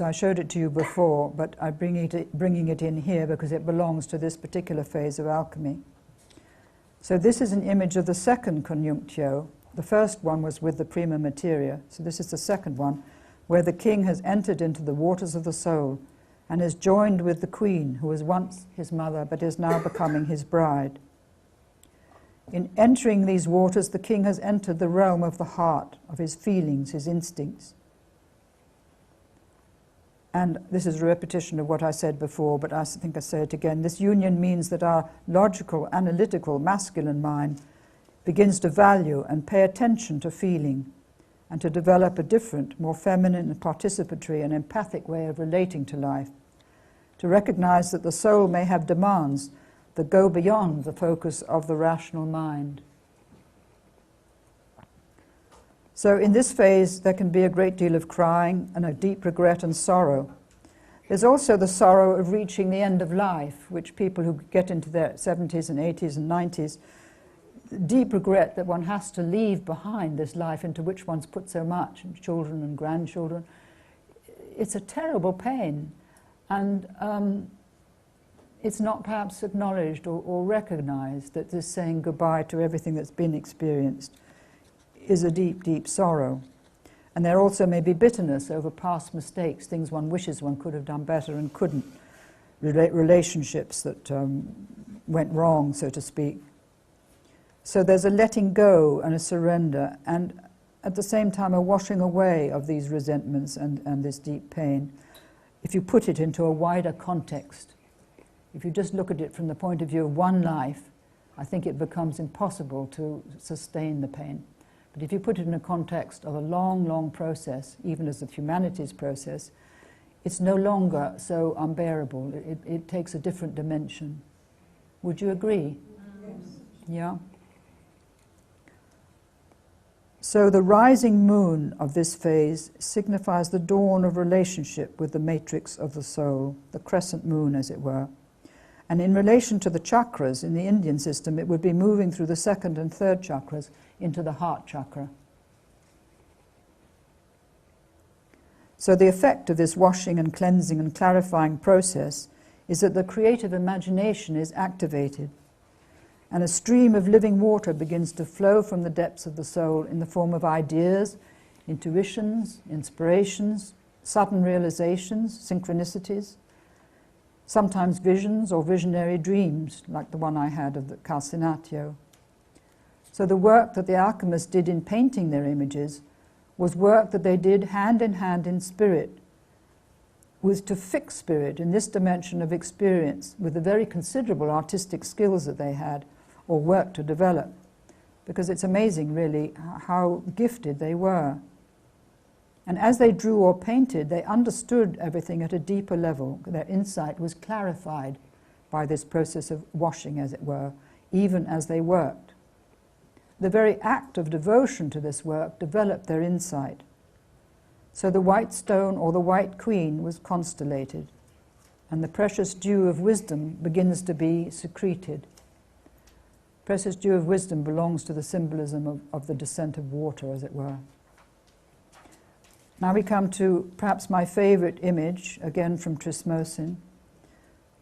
I showed it to you before, but I'm bringing it in here because it belongs to this particular phase of alchemy. So this is an image of the second conjunctio. The first one was with the prima materia, so this is the second one, where the king has entered into the waters of the soul and is joined with the queen, who was once his mother but is now becoming his bride. In entering these waters, the king has entered the realm of the heart, of his feelings, his instincts. And this is a repetition of what I said before, but I think I say it again. This union means that our logical, analytical, masculine mind begins to value and pay attention to feeling, and to develop a different, more feminine and participatory and empathic way of relating to life, to recognize that the soul may have demands that go beyond the focus of the rational mind. So in this phase, there can be a great deal of crying and a deep regret and sorrow. There's also the sorrow of reaching the end of life, which people who get into their 70s and 80s and 90s, deep regret that one has to leave behind this life into which one's put so much, and children and grandchildren. It's a terrible pain, and it's not perhaps acknowledged or recognized that this saying goodbye to everything that's been experienced is a deep, deep sorrow. And there also may be bitterness over past mistakes, things one wishes one could have done better and couldn't, relationships that went wrong, so to speak. So there's a letting go and a surrender, and at the same time a washing away of these resentments and this deep pain. If you put it into a wider context, if you just look at it from the point of view of one life, I think it becomes impossible to sustain the pain. But if you put it in a context of a long, long process, even as the humanities process, it's no longer so unbearable. It takes a different dimension. Would you agree? Yes. Yeah? So the rising moon of this phase signifies the dawn of relationship with the matrix of the soul, the crescent moon, as it were. And in relation to the chakras in the Indian system, it would be moving through the second and third chakras into the heart chakra. So the effect of this washing and cleansing and clarifying process is that the creative imagination is activated, and a stream of living water begins to flow from the depths of the soul in the form of ideas, intuitions, inspirations, sudden realizations, synchronicities, sometimes visions or visionary dreams, like the one I had of the calcinatio. So the work that the alchemists did in painting their images was work that they did hand in hand in spirit, was to fix spirit in this dimension of experience with the very considerable artistic skills that they had, or work to develop, because it's amazing really how gifted they were. And as they drew or painted, they understood everything at a deeper level. Their insight was clarified by this process of washing, as it were, even as they worked. The very act of devotion to this work developed their insight. So the white stone or the white queen was constellated, and the precious dew of wisdom begins to be secreted. Precious dew of wisdom belongs to the symbolism of the descent of water, as it were. Now we come to perhaps my favorite image, again from Trismosin,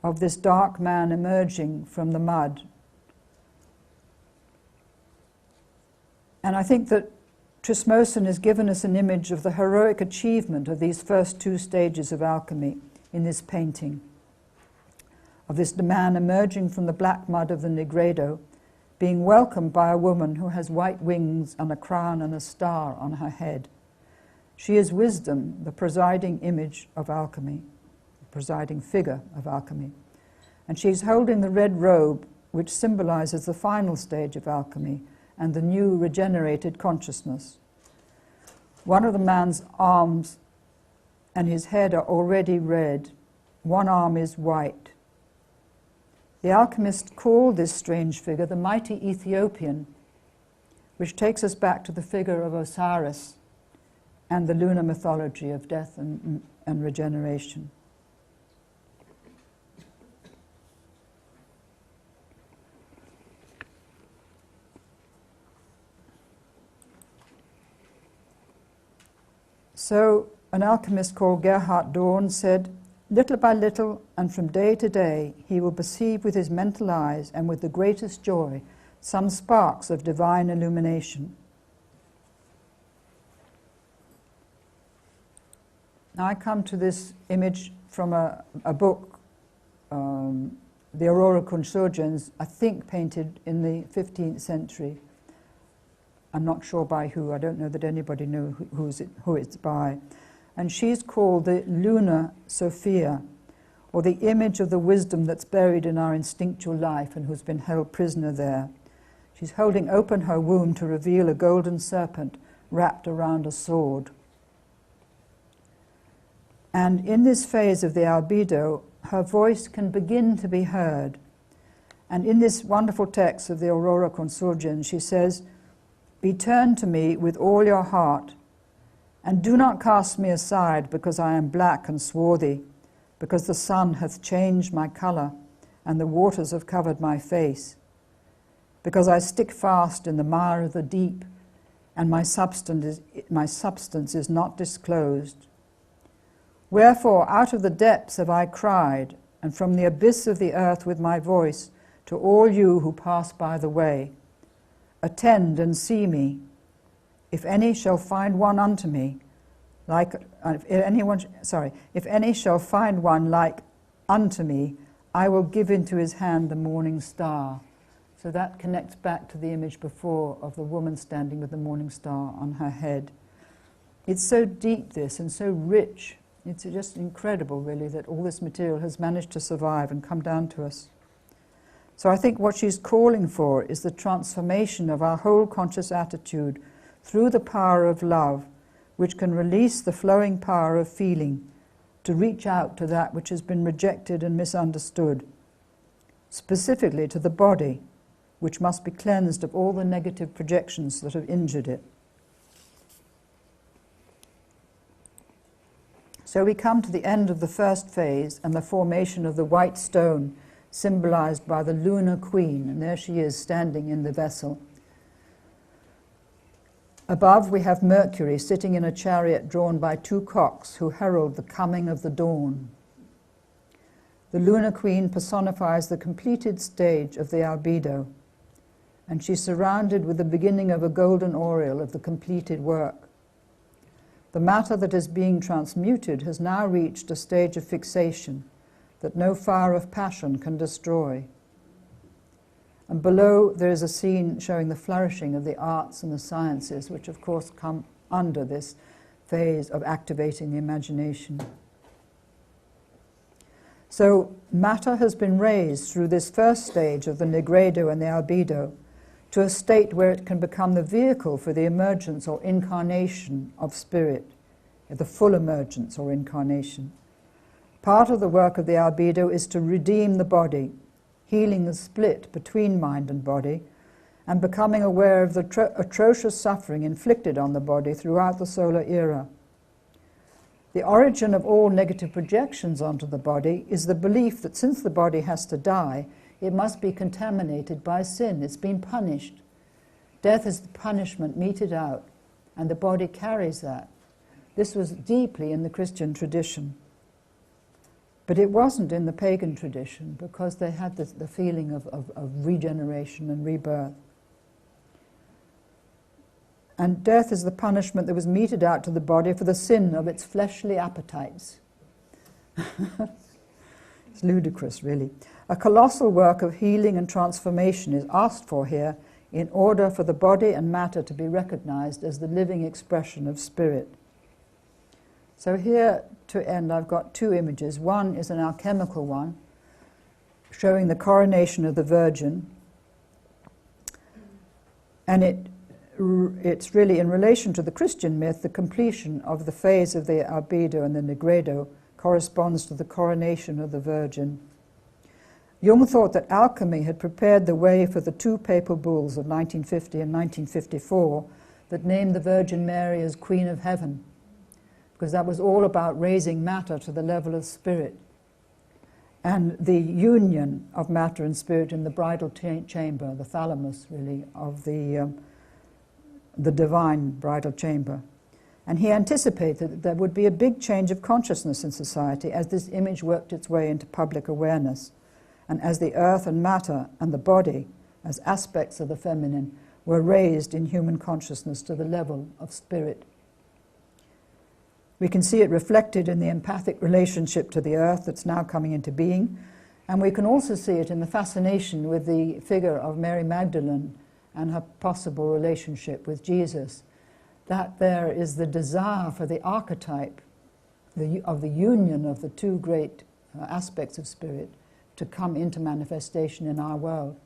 of this dark man emerging from the mud. And I think that Trismosin has given us an image of the heroic achievement of these first two stages of alchemy in this painting, of this man emerging from the black mud of the Negredo, being welcomed by a woman who has white wings and a crown and a star on her head. She is wisdom, the presiding image of alchemy, the presiding figure of alchemy. And she's holding the red robe, which symbolizes the final stage of alchemy and the new regenerated consciousness. One of the man's arms and his head are already red. One arm is white. The alchemist called this strange figure the mighty Ethiopian, which takes us back to the figure of Osiris and the lunar mythology of death and regeneration. So an alchemist called Gerhard Dorn said, "Little by little and from day to day, he will perceive with his mental eyes and with the greatest joy some sparks of divine illumination." Now I come to this image from a book, the Aurora Kunshurgens, I think painted in the 15th century. I'm not sure by who. I don't know that anybody knew who it's by. And she's called the Lunar Sophia, or the image of the wisdom that's buried in our instinctual life and who's been held prisoner there. She's holding open her womb to reveal a golden serpent wrapped around a sword. And in this phase of the albedo, her voice can begin to be heard. And in this wonderful text of the Aurora Consurgens, she says, "Be turned to me with all your heart, and do not cast me aside because I am black and swarthy, because the sun hath changed my colour, and the waters have covered my face, because I stick fast in the mire of the deep, and my substance is not disclosed. Wherefore out of the depths have I cried, and from the abyss of the earth with my voice, to all you who pass by the way, attend and see me. If any shall find one unto me, if any shall find one like unto me, I will give into his hand the morning star." So that connects back to the image before of the woman standing with the morning star on her head. It's so deep, this, and so rich. It's just incredible, really, that all this material has managed to survive and come down to us. So I think what she's calling for is the transformation of our whole conscious attitude through the power of love, which can release the flowing power of feeling to reach out to that which has been rejected and misunderstood, specifically to the body, which must be cleansed of all the negative projections that have injured it. So we come to the end of the first phase and the formation of the white stone, symbolized by the lunar queen, and there she is standing in the vessel. Above we have Mercury sitting in a chariot drawn by two cocks who herald the coming of the dawn. The lunar queen personifies the completed stage of the albedo, and she's surrounded with the beginning of a golden aureole of the completed work. The matter that is being transmuted has now reached a stage of fixation that no fire of passion can destroy. And below there is a scene showing the flourishing of the arts and the sciences, which of course come under this phase of activating the imagination. So matter has been raised through this first stage of the nigredo and the albedo to a state where it can become the vehicle for the emergence or incarnation of spirit, the full emergence or incarnation. Part of the work of the albedo is to redeem the body, healing the split between mind and body, and becoming aware of the atrocious suffering inflicted on the body throughout the solar era. The origin of all negative projections onto the body is the belief that since the body has to die, it must be contaminated by sin. It's been punished. Death is the punishment meted out, and the body carries that. This was deeply in the Christian tradition. But it wasn't in the pagan tradition, because they had the feeling of regeneration and rebirth. And death is the punishment that was meted out to the body for the sin of its fleshly appetites. It's ludicrous, really. A colossal work of healing and transformation is asked for here in order for the body and matter to be recognized as the living expression of spirit. So here, to end, I've got two images. One is an alchemical one, showing the coronation of the Virgin. And it's really, in relation to the Christian myth, the completion of the phase of the albedo and the nigredo corresponds to the coronation of the Virgin. Jung thought that alchemy had prepared the way for the two papal bulls of 1950 and 1954 that named the Virgin Mary as Queen of Heaven, because that was all about raising matter to the level of spirit, and the union of matter and spirit in the bridal chamber, the thalamus, really, of the divine bridal chamber. And he anticipated that there would be a big change of consciousness in society as this image worked its way into public awareness, and as the earth and matter and the body, as aspects of the feminine, were raised in human consciousness to the level of spirit. We can see it reflected in the empathic relationship to the earth that's now coming into being, and we can also see it in the fascination with the figure of Mary Magdalene and her possible relationship with Jesus. That there is the desire for the archetype of the union of the two great aspects of spirit to come into manifestation in our world.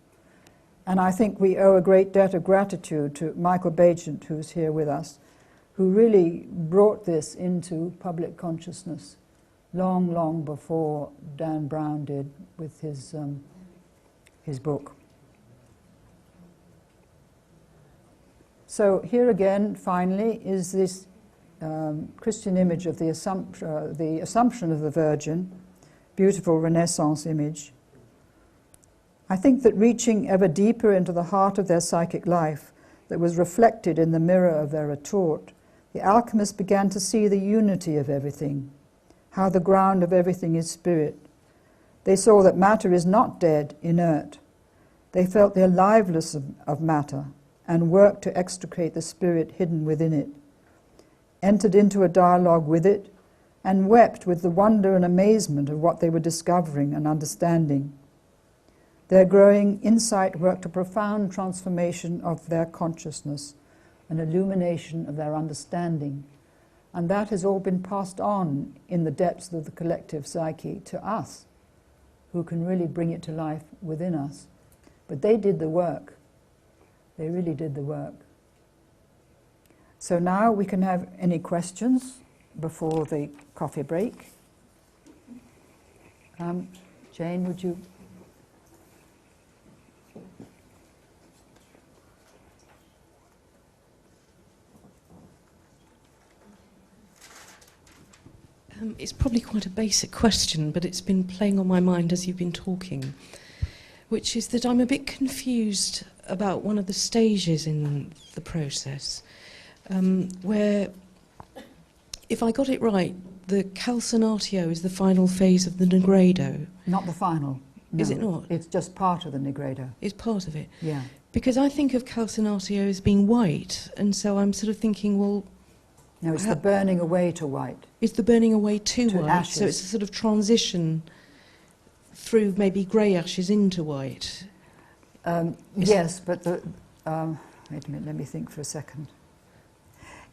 And I think we owe a great debt of gratitude to Michael Bagent, who's here with us, who really brought this into public consciousness long, long before Dan Brown did with his book. So here again, finally, is this Christian image of the Assumption of the Virgin, beautiful Renaissance image. I think that reaching ever deeper into the heart of their psychic life that was reflected in the mirror of their retort, the alchemists began to see the unity of everything, how the ground of everything is spirit. They saw that matter is not dead, inert. They felt the aliveness of matter and worked to extricate the spirit hidden within it, entered into a dialogue with it, and wept with the wonder and amazement of what they were discovering and understanding. Their growing insight worked a profound transformation of their consciousness, an illumination of their understanding, and that has all been passed on in the depths of the collective psyche to us, who can really bring it to life within us. But they did the work. They really did the work. So now we can have any questions before the coffee break. Jane, would you? It's probably quite a basic question, but it's been playing on my mind as you've been talking, which is that I'm a bit confused about one of the stages in the process, where, if I got it right, the calcinatio is the final phase of the nigredo. Not the final. No, is it not? It's just part of the nigredo. It's part of it. Yeah. Because I think of calcinatio as being white, and so I'm sort of thinking, well... No, it's the burning away to white. It's the burning away to white, ashes. So it's a sort of transition through maybe grey ashes into white. Yes, but the... wait a minute, let me think for a second.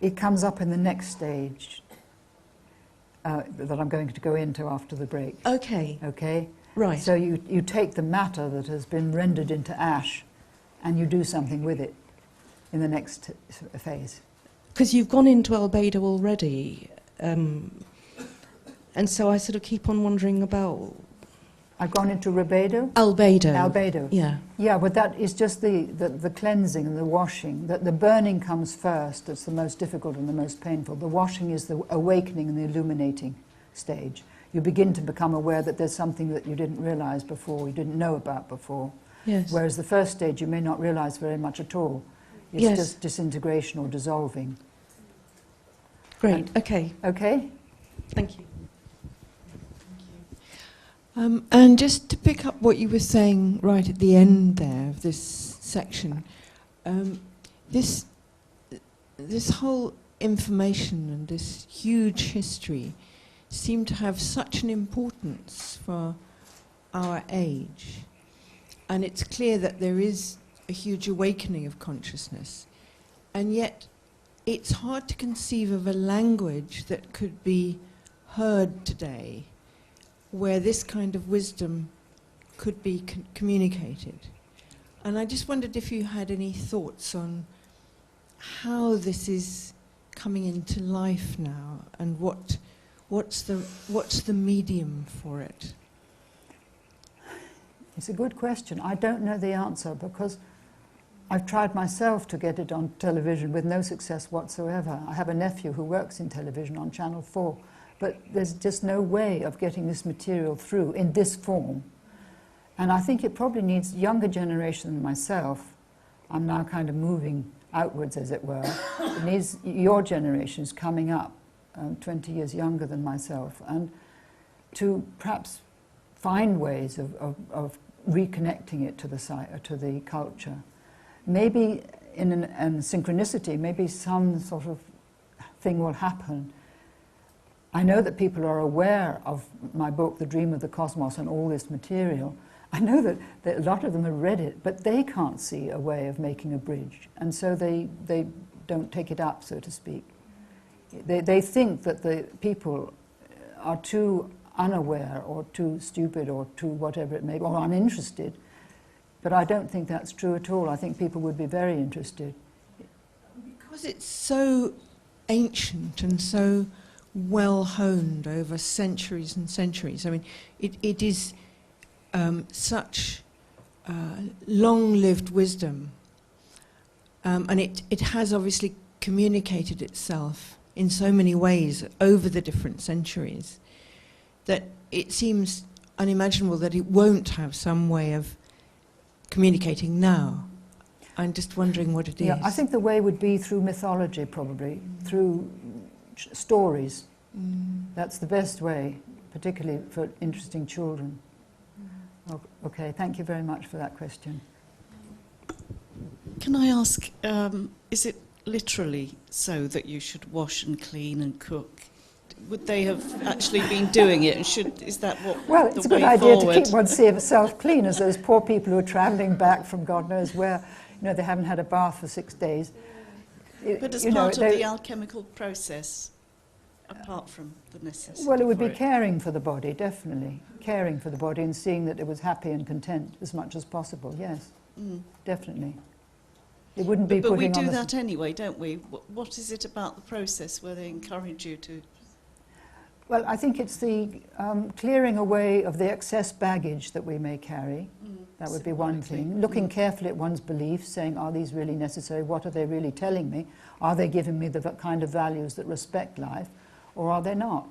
It comes up in the next stage that I'm going to go into after the break. Okay. Okay? Right. So you take the matter that has been rendered into ash and you do something with it in the next phase. Because you've gone into albedo already, and so I sort of keep on wondering about... I've gone into rubedo? Albedo. Albedo. Yeah. Yeah, but that is just the cleansing and the washing. The burning comes first. It's the most difficult and the most painful. The washing is the awakening and the illuminating stage. You begin to become aware that there's something that you didn't realize before, you didn't know about before. Yes. Whereas the first stage you may not realize very much at all. It's Yes. just disintegration or dissolving. Great. Okay. Okay? Thank you. And just to pick up what you were saying right at the end there of this section, this whole information and this huge history seem to have such an importance for our age. And it's clear that there is a huge awakening of consciousness. And yet it's hard to conceive of a language that could be heard today where this kind of wisdom could be communicated. And I just wondered if you had any thoughts on how this is coming into life now and what's the medium for it? It's a good question. I don't know the answer because I've tried myself to get it on television with no success whatsoever. I have a nephew who works in television on Channel 4, but there's just no way of getting this material through in this form. And I think it probably needs younger generation than myself. I'm now kind of moving outwards, as it were. It needs your generations coming up, 20 years younger than myself, and to perhaps find ways of reconnecting it to the culture. Maybe in synchronicity, maybe some sort of thing will happen. I know that people are aware of my book, The Dream of the Cosmos, and all this material. I know that a lot of them have read it, but they can't see a way of making a bridge, and so they don't take it up, so to speak. They think that the people are too unaware or too stupid or too whatever it may be, or uninterested. But I don't think that's true at all. I think people would be very interested. Because it's so ancient and so well honed over centuries and centuries. I mean, it is such long-lived wisdom, and it has obviously communicated itself in so many ways over the different centuries that it seems unimaginable that it won't have some way of communicating now. I'm just wondering what it is. Yeah, I think the way would be through mythology, probably, through stories. That's the best way, particularly for interesting children. Okay, thank you very much for that question. Can I ask, is it literally so that you should wash and clean and cook? Would they have actually been doing it? And is that what Well, the it's a good way idea forward? to keep oneself clean, as those poor people who are travelling back from God knows where, they haven't had a bath for 6 days. But as part of the alchemical process, apart from the necessity. Well, it would for be caring for the body, definitely. Caring for the body and seeing that it was happy and content as much as possible, yes, definitely. It wouldn't be but putting we on do that anyway, don't we? What is it about the process where they encourage you to? Well, I think it's the clearing away of the excess baggage that we may carry. That would be one thing. Looking carefully at one's beliefs, saying, are these really necessary? What are they really telling me? Are they giving me the kind of values that respect life, or are they not?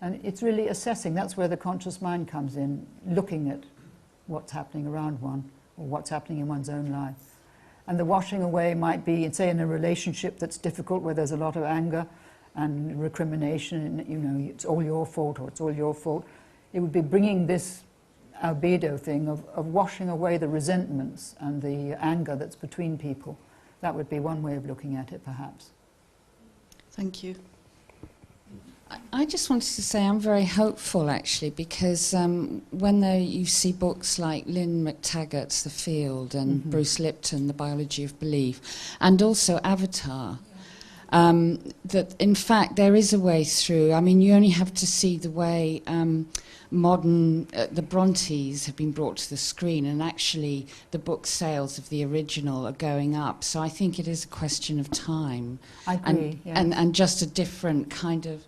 And it's really assessing. That's where the conscious mind comes in, looking at what's happening around one, or what's happening in one's own life. And the washing away might be, say, in a relationship that's difficult, where there's a lot of anger and recrimination, and, it's all your fault, or it's all your fault. It would be bringing this albedo thing of washing away the resentments and the anger that's between people. That would be one way of looking at it, perhaps. Thank you. I just wanted to say I'm very hopeful, actually, because when you see books like Lynn McTaggart's The Field and Bruce Lipton, The Biology of Belief, and also Avatar, that in fact there is a way through. I mean, you only have to see the way modern, the Brontes have been brought to the screen, and actually the book sales of the original are going up. So I think it is a question of time. I agree, and just a different kind of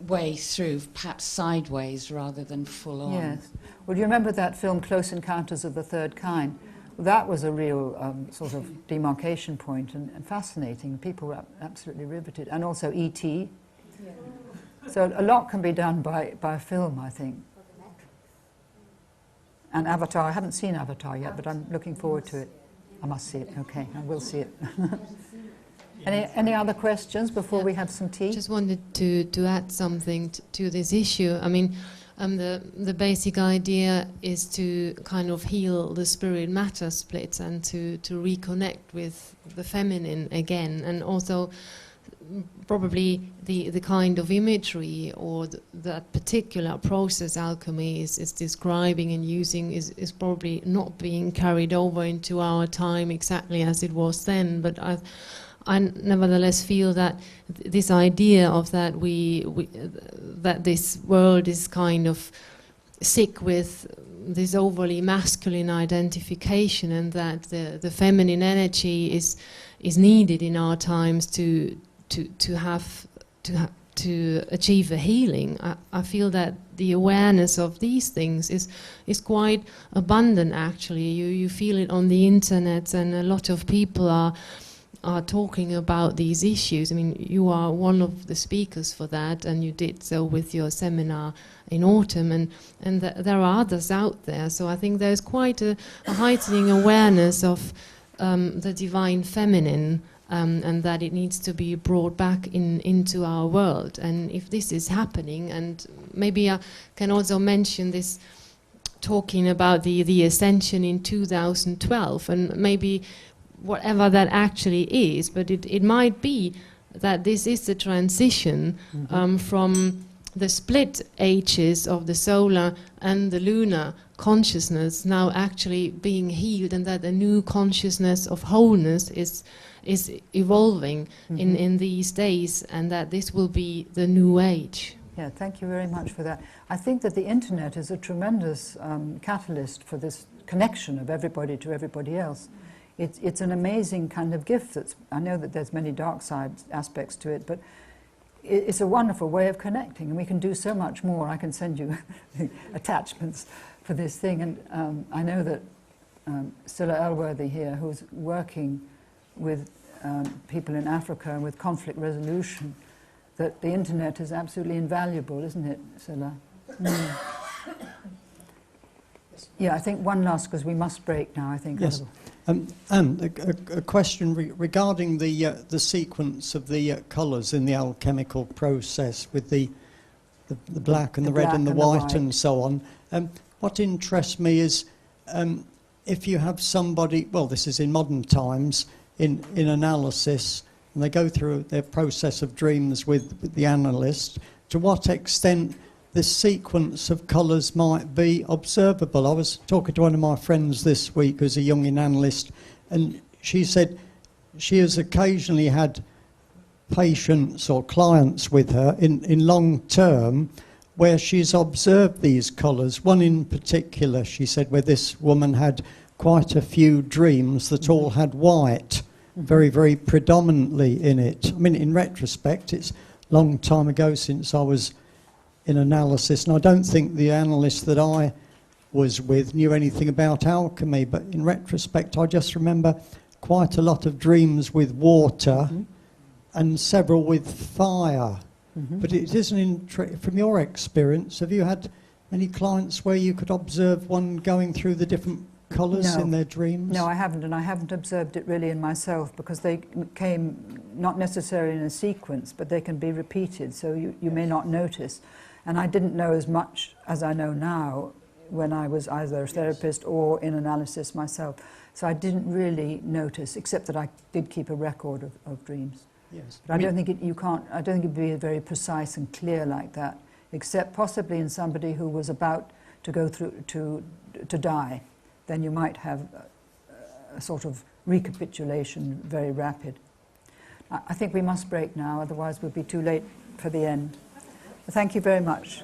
way through, perhaps sideways rather than full on. Yes. Well, do you remember that film, Close Encounters of the Third Kind? Well, that was a real sort of demarcation point, and fascinating. People were absolutely riveted. And also E.T. Yeah. So a lot can be done by film, I think. And Avatar, I haven't seen Avatar yet, but I'm looking forward to it. I must see it, okay, I will see it. Any other questions before we have some tea? Just wanted to add something to this issue. I mean, the basic idea is to kind of heal the spirit-matter split and to reconnect with the feminine again, and also probably the kind of imagery or that particular process alchemy is describing and using is probably not being carried over into our time exactly as it was then, but I nevertheless feel that this idea of that that this world is kind of sick with this overly masculine identification, and that the feminine energy is needed in our times to achieve a healing. I feel that the awareness of these things is quite abundant. Actually, you feel it on the internet, and a lot of people are talking about these issues. I mean, you are one of the speakers for that, and you did so with your seminar in autumn, and there are others out there. So I think there's quite a heightening awareness of the divine feminine, and that it needs to be brought back into our world. And if this is happening, and maybe I can also mention this, talking about the ascension in 2012, and maybe whatever that actually is, but it might be that this is the transition from the split ages of the solar and the lunar consciousness now actually being healed, and that a new consciousness of wholeness is evolving in these days, and that this will be the new age. Yeah, thank you very much for that. I think that the internet is a tremendous catalyst for this connection of everybody to everybody else. It's an amazing kind of gift. I know that there's many dark side aspects to it, but it's a wonderful way of connecting, and we can do so much more. I can send you attachments for this thing, and I know that Scylla Elworthy here, who's working with people in Africa and with conflict resolution, that the internet is absolutely invaluable, isn't it, Scylla? Mm. Yeah, I think one last, because we must break now, I think. Yes. And a question regarding the sequence of the colours in the alchemical process with the black and the red and the white and so on. What interests me is if you have somebody, well, this is in modern times, in analysis, and they go through their process of dreams with the analyst, to what extent this sequence of colours might be observable. I was talking to one of my friends this week who's a young analyst, and she said she has occasionally had patients or clients with her in long term where she's observed these colours. One in particular, she said, where this woman had quite a few dreams that all had white very, very predominantly in it. I mean, in retrospect, it's a long time ago since I was in analysis, and I don't think the analyst that I was with knew anything about alchemy, but in retrospect I just remember quite a lot of dreams with water and several with fire. But it isn't from your experience, have you had any clients where you could observe one going through the different colours in their dreams? No, I haven't, and I haven't observed it really in myself, because they came not necessarily in a sequence, but they can be repeated, so you may not notice. And I didn't know as much as I know now when I was either a therapist or in analysis myself. So I didn't really notice, except that I did keep a record of dreams. Yes. But I don't think I don't think it'd be very precise and clear like that, except possibly in somebody who was about to go through to die. Then you might have a sort of recapitulation, very rapid. I think we must break now, otherwise we'll be too late for the end. Thank you very much.